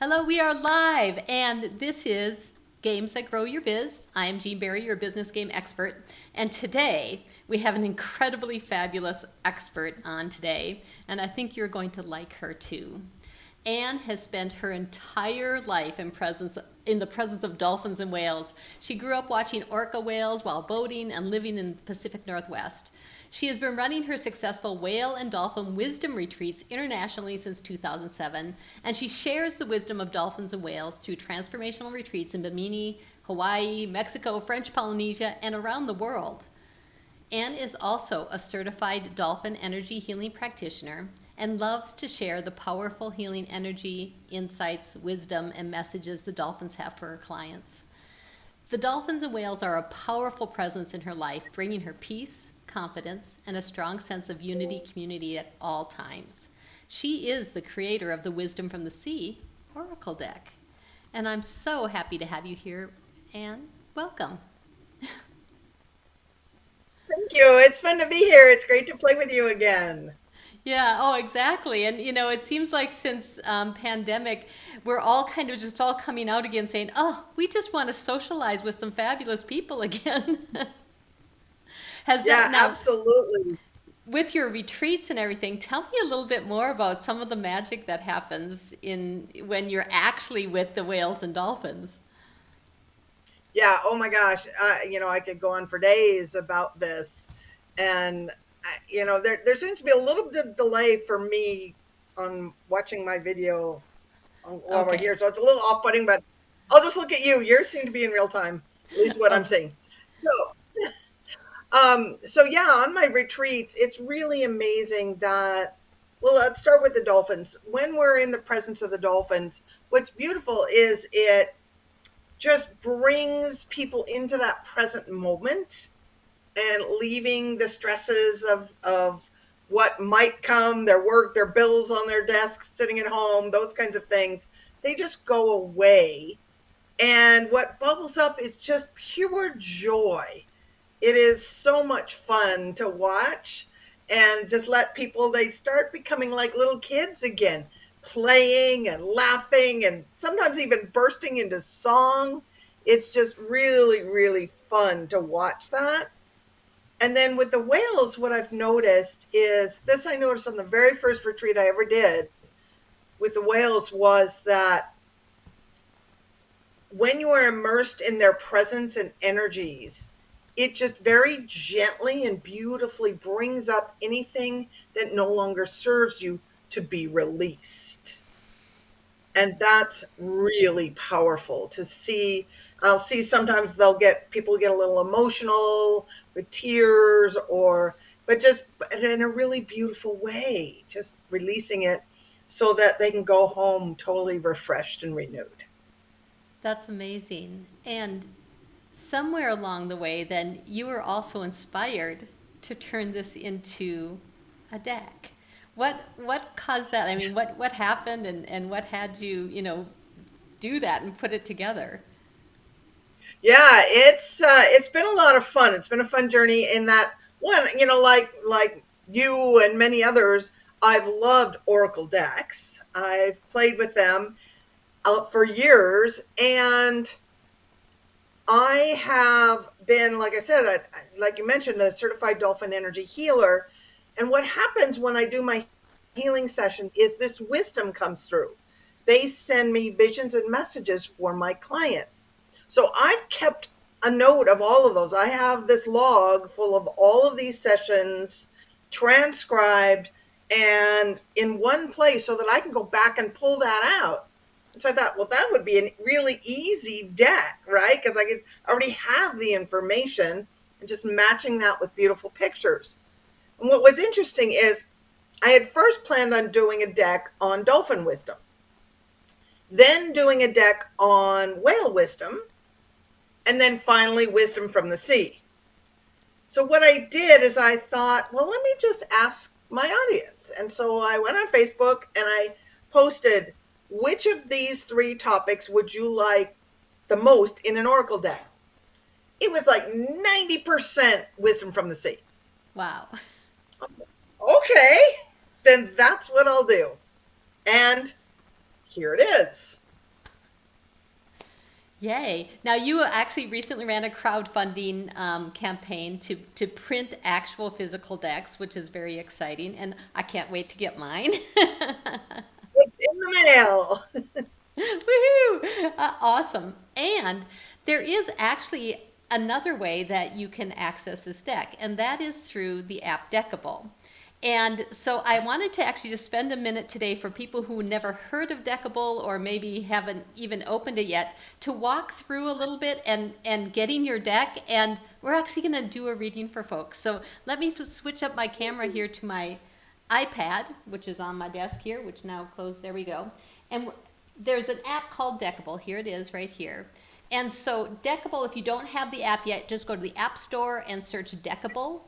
Hello, we are live, and this is Games That Grow Your Biz. I am Jean Berry, your business game expert, and today we have an incredibly fabulous expert on today, and I think you're going to like her too. Anne has spent her entire life in the presence of dolphins and whales. She grew up watching orca whales while boating and living in the Pacific Northwest. She has been running her successful whale and dolphin wisdom retreats internationally since 2007, and she shares the wisdom of dolphins and whales through transformational retreats in Bimini, Hawaii, Mexico, French Polynesia, and around the world. Anne is also a certified dolphin energy healing practitioner and loves to share the powerful healing energy, insights, wisdom, and messages the dolphins have for her clients. The dolphins and whales are a powerful presence in her life, bringing her peace, confidence, and a strong sense of unity community at all times. She is the creator of the Wisdom from the Sea Oracle deck. And I'm so happy to have you here, Anne. Welcome. Thank you. It's fun to be here. It's great to play with you again. Yeah, oh, exactly. And it seems like since pandemic, we're all kind of just all coming out again saying, oh, we just want to socialize with some fabulous people again. Has that Yeah, now, absolutely. with your retreats and everything, tell me a little bit more about some of the magic that happens in when you're actually with the whales and dolphins. Yeah. Oh my gosh. I could go on for days about this, and there seems to be a little bit of delay for me on watching my video while we're Okay. here, so it's a little off-putting. But I'll just look at you. Yours seem to be in real time, at least what I'm Okay. seeing. So yeah, on my retreats, it's really amazing that. Well, let's start with the dolphins. When we're in the presence of the dolphins, what's beautiful is it just brings people into that present moment and leaving the stresses of what might come, their work, their bills on their desk, sitting at home, those kinds of things. They just go away. And what bubbles up is just pure joy. It is so much fun to watch and just let people, they start becoming like little kids again, playing and laughing and sometimes even bursting into song. It's just really, really fun to watch that. And then with the whales, what I've noticed is this, I noticed on the very first retreat I ever did with the whales, was that when you are immersed in their presence and energies, it just very gently and beautifully brings up anything that no longer serves you to be released. And that's really powerful to see. I'll see sometimes people get a little emotional with tears, but just in a really beautiful way, just releasing it so that they can go home totally refreshed and renewed. That's amazing. And somewhere along the way, then you were also inspired to turn this into a deck. What caused that? I mean, what happened and what had you, do that and put it together? Yeah, it's been a lot of fun. It's been a fun journey in that one, like you and many others, I've loved Oracle decks. I've played with them for years, and I have been, like I said, like you mentioned, a certified dolphin energy healer. And what happens when I do my healing session is this wisdom comes through. They send me visions and messages for my clients. So I've kept a note of all of those. I have this log full of all of these sessions transcribed and in one place so that I can go back and pull that out. So I thought, well, that would be a really easy deck, right? Because I could already have the information and just matching that with beautiful pictures. And what was interesting is I had first planned on doing a deck on dolphin wisdom, then doing a deck on whale wisdom, and then finally wisdom from the sea. So what I did is I thought, well, let me just ask my audience. And so I went on Facebook and I posted, which of these three topics would you like the most in an oracle deck? It was like 90% wisdom from the sea. Wow. Okay, then that's what I'll do. And here it is. Yay. Now, you actually recently ran a crowdfunding campaign to print actual physical decks, which is very exciting, and I can't wait to get mine. It's in the mail. Woohoo! Awesome. And there is actually another way that you can access this deck, and that is through the app Deckible. And so I wanted to actually just spend a minute today for people who never heard of Deckible or maybe haven't even opened it yet to walk through a little bit and getting your deck. And we're actually going to do a reading for folks. So let me switch up my camera here to my iPad, which is on my desk here, which now closed. There we go. And there's an app called Deckible. Here it is right here. And so Deckible, if you don't have the app yet, just go to the App Store and search Deckible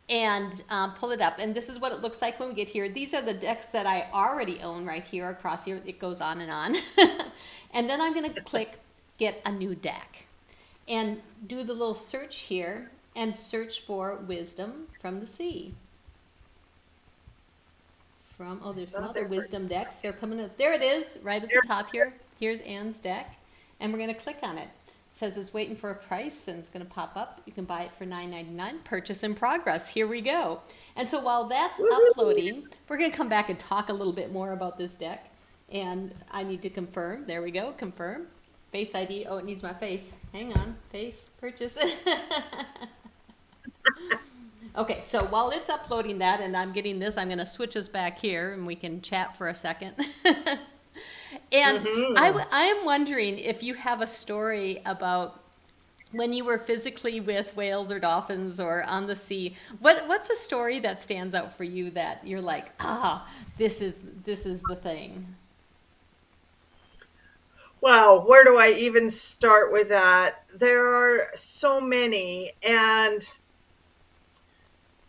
and pull it up. And this is what it looks like when we get here. These are the decks that I already own right here across here. It goes on and on. And then I'm going to click Get a New Deck and do the little search here and search for Wisdom from the Sea. Oh, there's some other wisdom decks. They're coming up. There it is, right at the top here. Here's Anne's deck, and we're going to click on it. It says it's waiting for a price, and it's going to pop up. You can buy it for $9.99. Purchase in progress. Here we go. And so while that's uploading, we're going to come back and talk a little bit more about this deck. And I need to confirm. There we go. Confirm. Face ID. Oh, it needs my face. Hang on. Face. Purchase. Okay, so while it's uploading that and I'm getting this, I'm going to switch us back here and we can chat for a second. And I'm wondering if you have a story about when you were physically with whales or dolphins or on the sea. What's a story that stands out for you that you're like, this is the thing? Wow, where do I even start with that? There are so many, and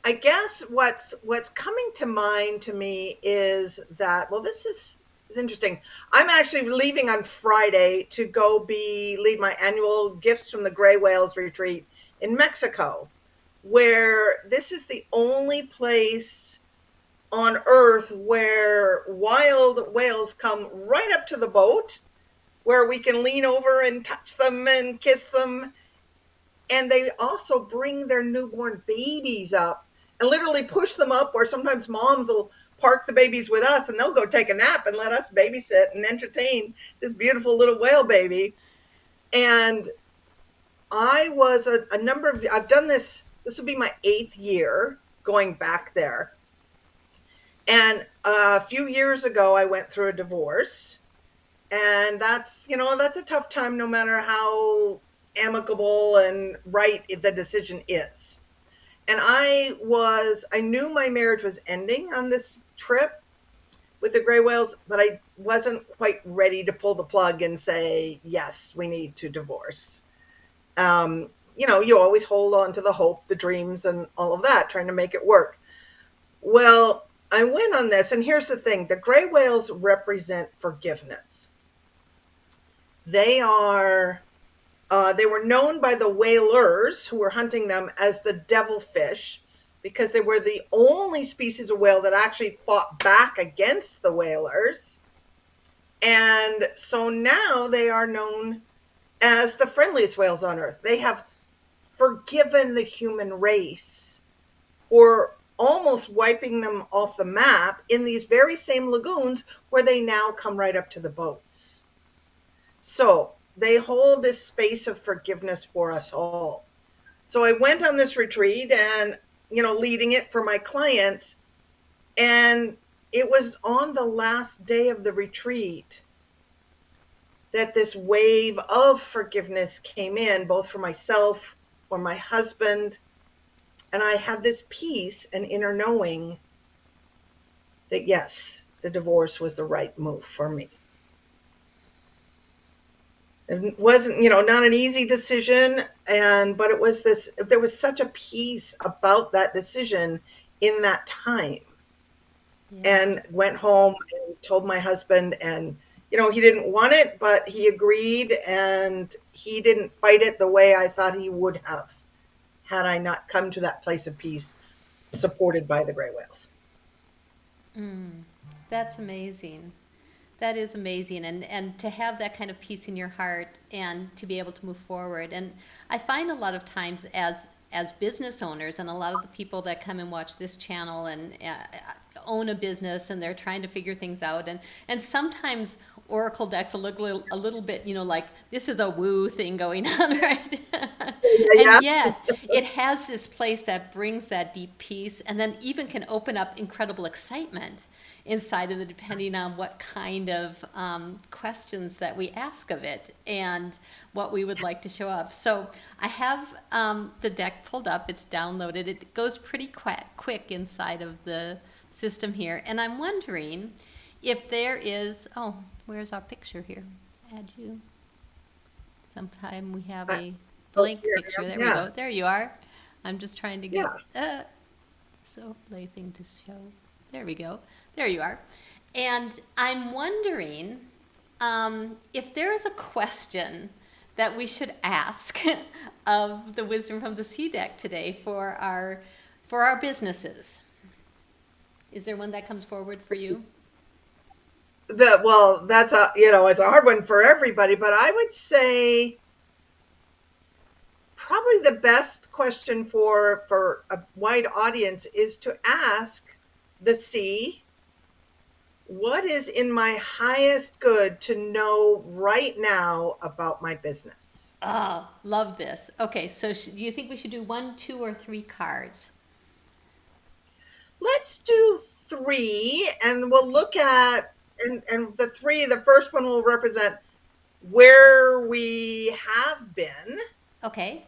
I guess what's coming to mind to me is that, well, this is interesting. I'm actually leaving on Friday to go lead my annual Gifts from the Gray Whales retreat in Mexico, where this is the only place on earth where wild whales come right up to the boat, where we can lean over and touch them and kiss them. And they also bring their newborn babies up and literally push them up, or sometimes moms will park the babies with us and they'll go take a nap and let us babysit and entertain this beautiful little whale baby. And I was I've done this will be my 8th year going back there. And a few years ago, I went through a divorce. And that's a tough time, no matter how amicable and right the decision is. And I knew my marriage was ending on this trip with the gray whales, but I wasn't quite ready to pull the plug and say, yes, we need to divorce. You always hold on to the hope, the dreams, and all of that, trying to make it work. Well, I went on this, and here's the thing. The gray whales represent forgiveness. They were known by the whalers who were hunting them as the devilfish, because they were the only species of whale that actually fought back against the whalers. And so now they are known as the friendliest whales on earth. They have forgiven the human race for almost wiping them off the map in these very same lagoons where they now come right up to the boats. So they hold this space of forgiveness for us all. So I went on this retreat and, leading it for my clients. And it was on the last day of the retreat that this wave of forgiveness came in, both for myself, for my husband. And I had this peace and inner knowing that, yes, the divorce was the right move for me. It wasn't, not an easy decision, but there was such a peace about that decision in that time. Yeah. And went home and told my husband, and, he didn't want it, but he agreed, and he didn't fight it the way I thought he would have had I not come to that place of peace supported by the gray whales. That's amazing. That is amazing, and to have that kind of peace in your heart and to be able to move forward. And I find a lot of times as business owners, and a lot of the people that come and watch this channel and own a business and they're trying to figure things out, and sometimes oracle decks look a little bit, like this is a woo thing going on, right? Yeah. And yet it has this place that brings that deep peace, and then even can open up incredible excitement inside of it, depending on what kind of questions that we ask of it and what we would like to show up. So I have the deck pulled up. It's downloaded. It goes pretty quick inside of the system here. And I'm wondering if there is, where's our picture here? Add you. Sometime we have a blank picture. There we go. There you are. I'm just trying to get so play thing to show. There we go. There you are. And I'm wondering if there is a question that we should ask of the Wisdom from the Sea deck today for our businesses. Is there one that comes forward for you? Well, that's it's a hard one for everybody, but I would say probably the best question for a wide audience is to ask the sea, what is in my highest good to know right now about my business? Oh, love this. Okay, so do you think we should do 1, 2, or 3 cards? Let's do 3, and we'll look at, and the 3, the first one will represent where we have been. Okay.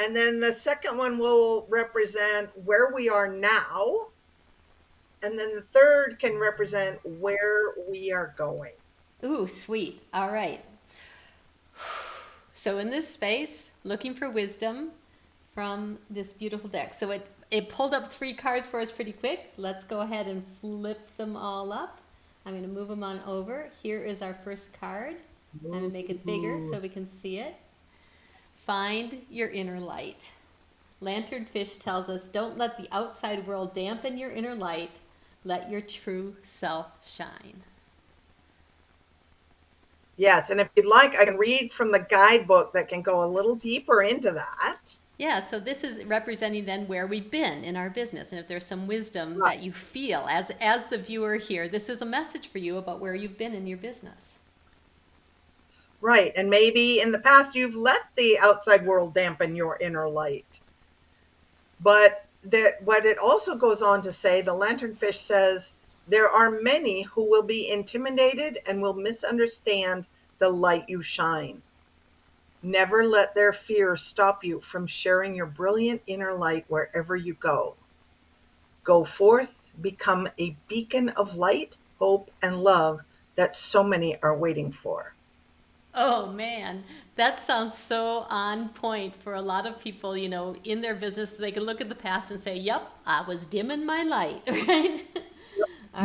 And then the second one will represent where we are now. And then the third can represent where we are going. Ooh, sweet. All right. So in this space, looking for wisdom from this beautiful deck. So it pulled up 3 cards for us pretty quick. Let's go ahead and flip them all up. I'm going to move them on over. Here is our first card. I'm going to make it bigger so we can see it. Find your inner light. Lanternfish tells us, don't let the outside world dampen your inner light. Let your true self shine. Yes, and if you'd like, I can read from the guidebook that can go a little deeper into that. Yeah, so this is representing then where we've been in our business. And if there's some wisdom that you feel as the viewer here, this is a message for you about where you've been in your business. Right, and maybe in the past you've let the outside world dampen your inner light. But what it also goes on to say, the lanternfish says, there are many who will be intimidated and will misunderstand the light you shine. Never let their fear stop you from sharing your brilliant inner light wherever you go. Go forth, become a beacon of light, hope, and love that so many are waiting for. Oh man, that sounds so on point for a lot of people, in their business. They can look at the past and say, yep, I was dimming my light, right?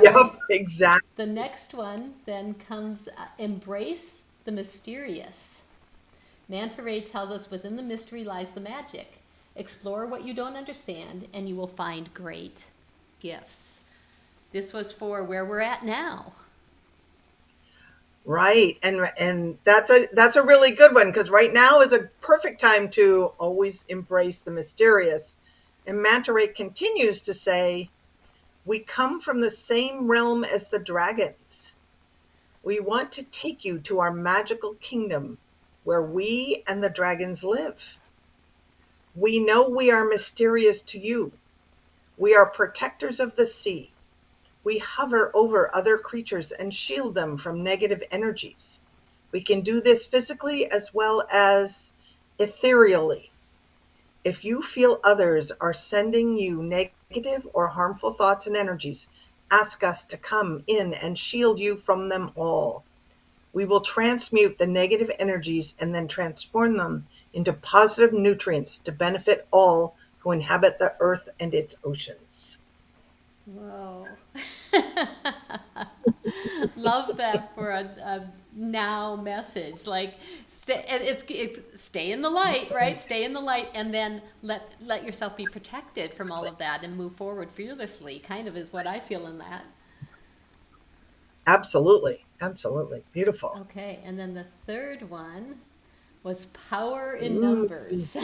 Yep, Right. exactly. The next one then comes embrace the mysterious. Manta Ray tells us within the mystery lies the magic. Explore what you don't understand and you will find great gifts. This was for where we're at now. Right. And that's a really good one, because right now is a perfect time to always embrace the mysterious. And Manta Ray continues to say, we come from the same realm as the dragons. We want to take you to our magical kingdom where we and the dragons live. We know we are mysterious to you. We are protectors of the sea. We hover over other creatures and shield them from negative energies. We can do this physically as well as ethereally. If you feel others are sending you negative or harmful thoughts and energies, ask us to come in and shield you from them all. We will transmute the negative energies and then transform them into positive nutrients to benefit all who inhabit the earth and its oceans. Whoa. Love that for a now message. Like, it's stay in the light, right? Stay in the light, and then let yourself be protected from all of that and move forward fearlessly, kind of is what I feel in that. Absolutely. Absolutely. Beautiful. Okay, and then the third one was power in Ooh. numbers.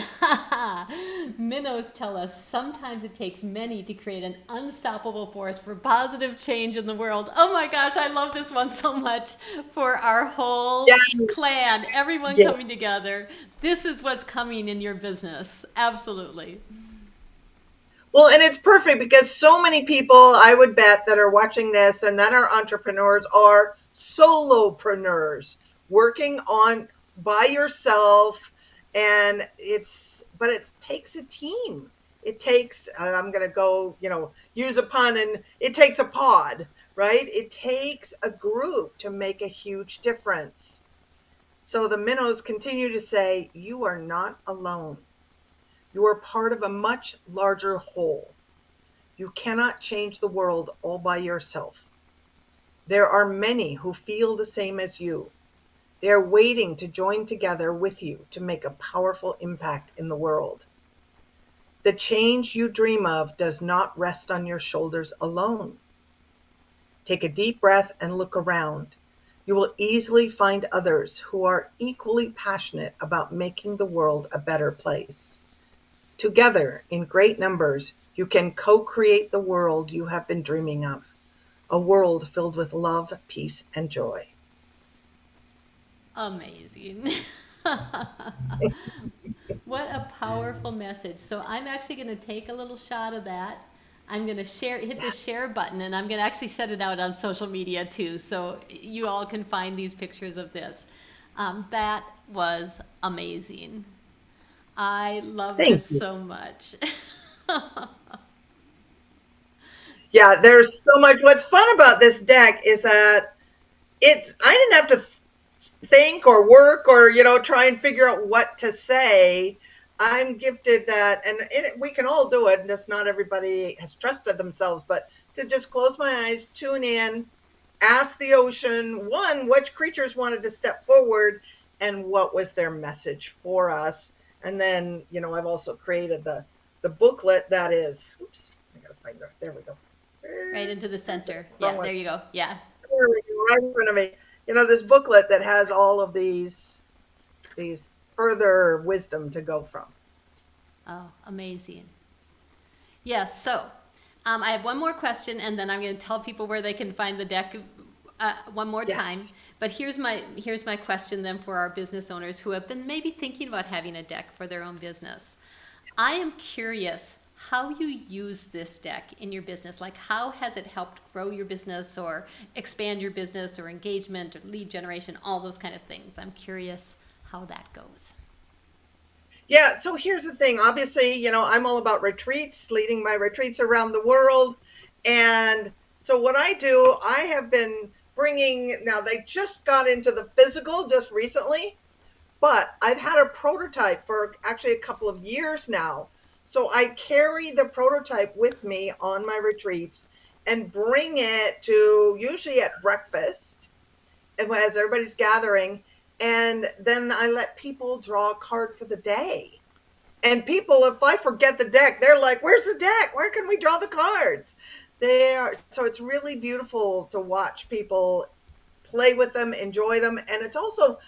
Minnows tell us sometimes it takes many to create an unstoppable force for positive change in the world. Oh my gosh, I love this one so much for our whole Yeah. clan, everyone Yeah. coming together. This is what's coming in your business. Absolutely. Well, and it's perfect because so many people, I would bet, that are watching this and that are entrepreneurs are solopreneurs working on by yourself. And but it takes a team. It takes, I'm going to go, use a pun, and it takes a pod, right? It takes a group to make a huge difference. So the minnows continue to say, you are not alone. You are part of a much larger whole. You cannot change the world all by yourself. There are many who feel the same as you. They are waiting to join together with you to make a powerful impact in the world. The change you dream of does not rest on your shoulders alone. Take a deep breath and look around. You will easily find others who are equally passionate about making the world a better place. Together, in great numbers, you can co-create the world you have been dreaming of, a world filled with love, peace, and joy. Amazing. What a powerful message. So I'm actually going to take a little shot of that. I'm going to hit the share button, and I'm going to actually set it out on social media too, so you all can find these pictures of this. That was amazing. I love Thank this you. so much. Yeah, there's so much. What's fun about this deck is that I didn't have to think or work or, try and figure out what to say. I'm gifted that, and we can all do it. And just not everybody has trusted themselves, but to just close my eyes, tune in, ask the ocean, one, which creatures wanted to step forward and what was their message for us. And then, I've also created the booklet that is, oops, I gotta find it. There we go. Right into the Where's it? center. Wrong Yeah, one. there you go. Yeah. There we go, right in front of me. This booklet that has all of these further wisdom to go from. Oh, amazing. Yes, so I have one more question, and then I'm going to tell people where they can find the deck one more time. Yes. But here's my question then for our business owners who have been maybe thinking about having a deck for their own business. I am curious how you use this deck in your business. Like, how has it helped grow your business or expand your business or engagement or lead generation, all those kind of things. I'm curious how that goes. Yeah, so here's the thing. Obviously, I'm all about retreats, leading my retreats around the world. And so what I do, I have been bringing, now they just got into the physical just recently, but I've had a prototype for actually a couple of years now. So I carry the prototype with me on my retreats and bring it to usually at breakfast as everybody's gathering. And then I let people draw a card for the day. And people, if I forget the deck, they're like, where's the deck? Where can we draw the cards? They are, so it's really beautiful to watch people play with them, enjoy them. And it also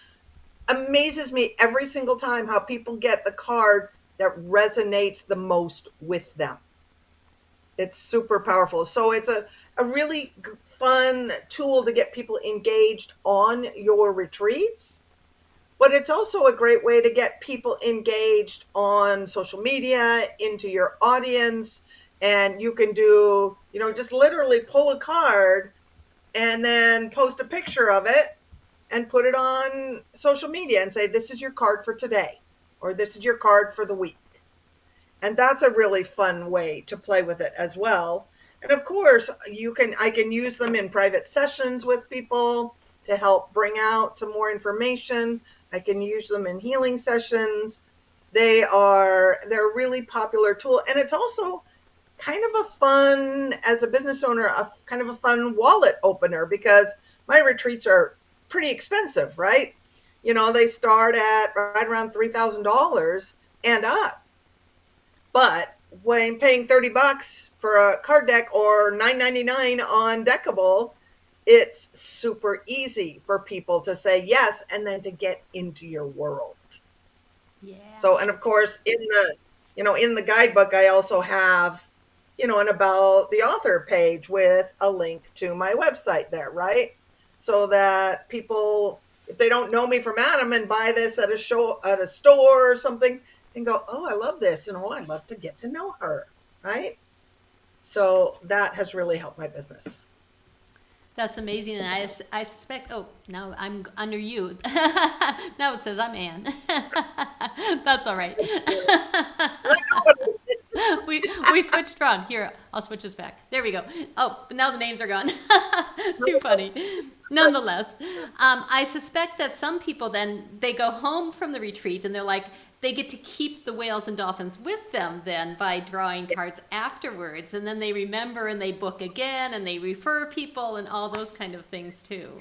amazes me every single time how people get the card that resonates the most with them. It's super powerful. So it's a really fun tool to get people engaged on your retreats. But it's also a great way to get people engaged on social media, into your audience. And you can do, just literally pull a card and then post a picture of it and put it on social media and say, this is your card for today, or this is your card for the week. And that's a really fun way to play with it as well. And of course, I can use them in private sessions with people to help bring out some more information. I can use them in healing sessions. They're a really popular tool. And it's also kind of a fun, as a business owner, a kind of a fun wallet opener, because my retreats are pretty expensive, right? They start at right around $3,000 and up. But when paying $30 for a card deck or $9.99 on Deckible, it's super easy for people to say yes and then to get into your world. Yeah. So, and of course, in the guidebook, I also have, an about the author page with a link to my website there, right? So that people, if they don't know me from Adam and buy this at a store or something, and go, oh, I love this, and oh, I'd love to get to know her, right? So that has really helped my business. That's amazing, and I suspect. Oh, now I'm under you. Now it says I'm Ann. That's all right. We switched around. Here, I'll switch this back. There we go. Oh, now the names are gone. Too funny. Nonetheless, I suspect that some people then they go home from the retreat and they're like they get to keep the whales and dolphins with them then by drawing cards afterwards, and then they remember and they book again and they refer people and all those kind of things too.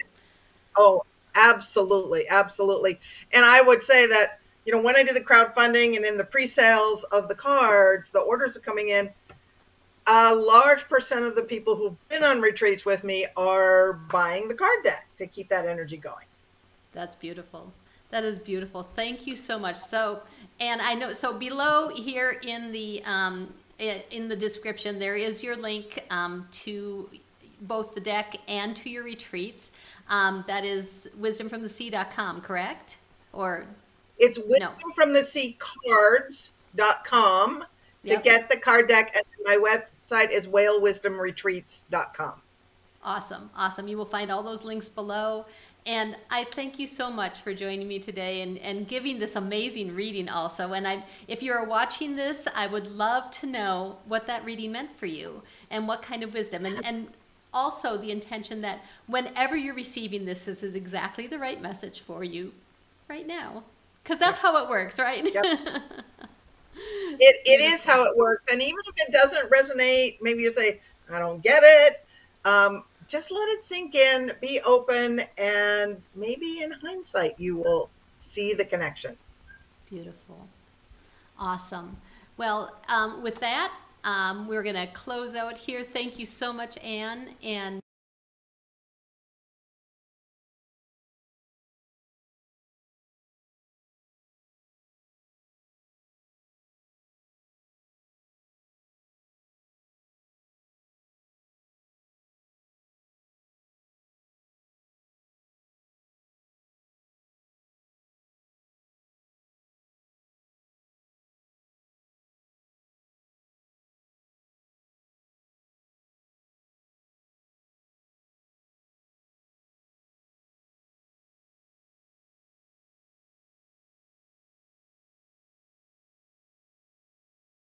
Oh, absolutely, absolutely. And I would say that, when I do the crowdfunding and in the pre-sales of the cards, the orders are coming in. A large percent of the people who've been on retreats with me are buying the card deck to keep that energy going. That's beautiful. That is beautiful. Thank you so much. So, and I know, so below here in the description, there is your link to both the deck and to your retreats. That is wisdomfromthesea.com, correct? Or It's no? wisdomfromtheseacards.com to Yep. get the card deck, and my website is whalewisdomretreats.com. Awesome. Awesome. You will find all those links below. And I thank you so much for joining me today and giving this amazing reading also. And if you are watching this, I would love to know what that reading meant for you and what kind of wisdom. And also the intention that whenever you're receiving this, this is exactly the right message for you right now. Because that's how it works, right? Yep. It is Beautiful. how it works. And even if it doesn't resonate, maybe you say, I don't get it. Just let it sink in, be open, and maybe in hindsight, you will see the connection. Beautiful. Awesome. Well, with that, we're going to close out here. Thank you so much, Anne. And